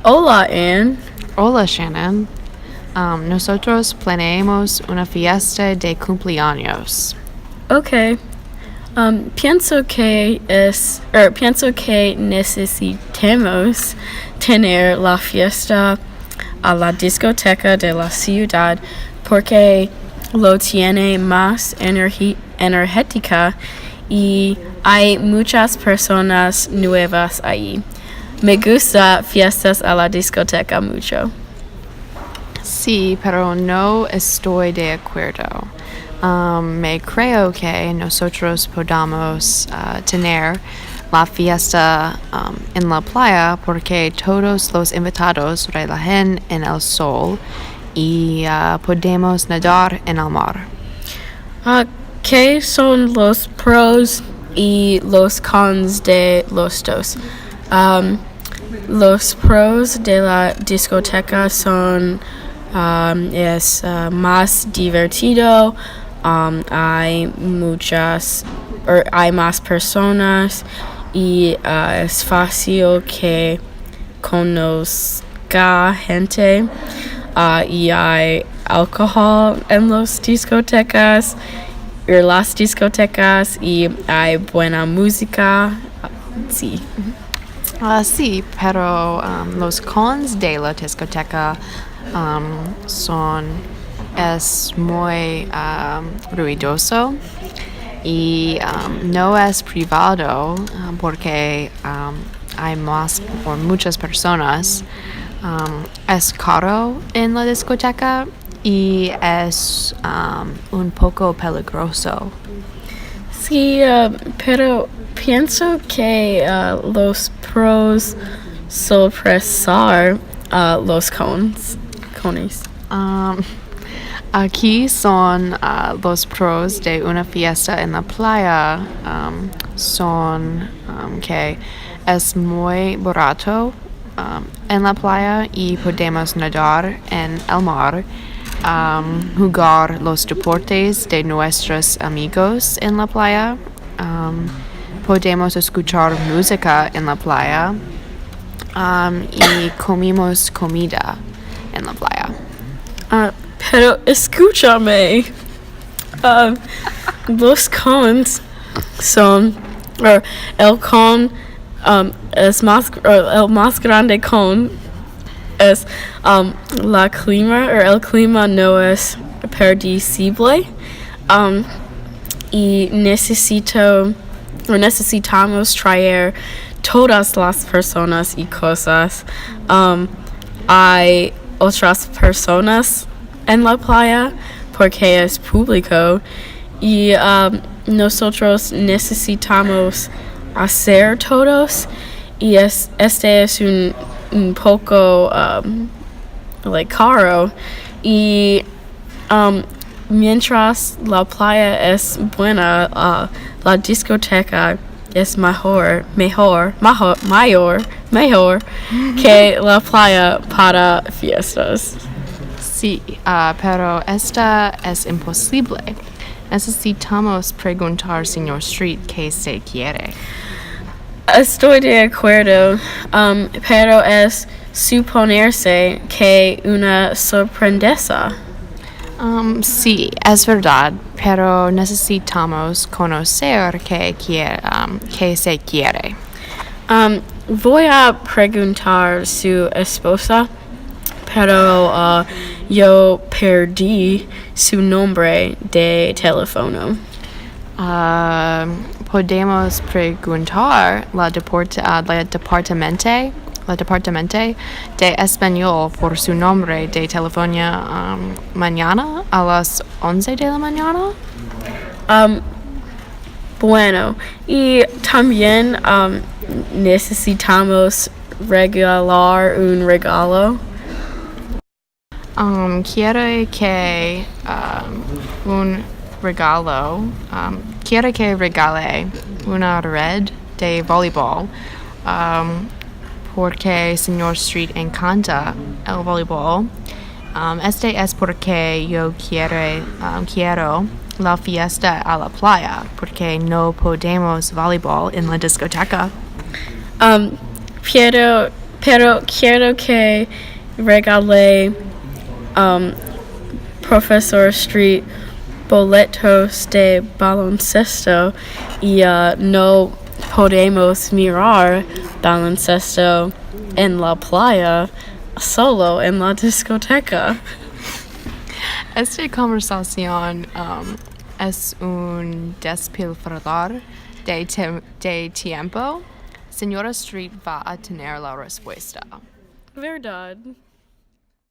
Hola, Ann. Hola, Shannon. Nosotros planeamos una fiesta de cumpleaños. Okay. Pienso que necesitemos tener la fiesta a la discoteca de la ciudad porque lo tiene más energética y hay muchas personas nuevas ahí. Me gusta fiestas a la discoteca mucho. Sí, pero no estoy de acuerdo. Me creo que nosotros podamos tener la fiesta en la playa porque todos los invitados relajen en el sol y podemos nadar en el mar. ¿Qué son los pros y los cons de los dos? Los pros de la discoteca son es más divertido, hay más personas y es fácil que conozca gente y hay alcohol en las discotecas y hay buena música. Sí. Sí, pero los cons de la discoteca es muy ruidoso y no es privado porque hay más por muchas personas. Es caro en la discoteca y es un poco peligroso. Sí, pero pienso que los pros sorpresar los cones. Aquí son los pros de una fiesta en la playa. Son que es muy barato en la playa y podemos nadar en el mar, jugar los deportes de nuestros amigos en la playa, podemos escuchar música en la playa y comimos comida en la playa. Pero escúchame, los cons son, el con es más, el más grande con es el clima no es predecible y necesitamos traer todas las personas y cosas. Hay otras personas en la playa porque es público y nosotros necesitamos hacer todos y este es un poco caro y mientras la playa es buena la discoteca es mayor que la playa para fiestas. Sí, pero esta es imposible. Necesitamos preguntar, señor Street, qué se quiere. Estoy de acuerdo, pero es suponerse que una sorpresa. Sí, es verdad, pero necesitamos conocer qué se quiere. Voy a preguntar su esposa, pero yo perdí su nombre de teléfono. Podemos preguntar la departamente de español por su nombre de teléfono mañana a las 11 de la mañana. Bueno, y también necesitamos regalar un regalo. Quiere que un regalo, quiere que regale una red de voleibol, porque señor Street encanta el voleibol. Este es porque yo quiero la fiesta a la playa, porque no podemos voleibol en la discoteca. pero quiero que regale Professor Street boletos de baloncesto y no podemos mirar baloncesto en la playa, solo en la discoteca. Esta conversación es un despilfarrar de tiempo. Señora Street va a tener la respuesta. Verdad.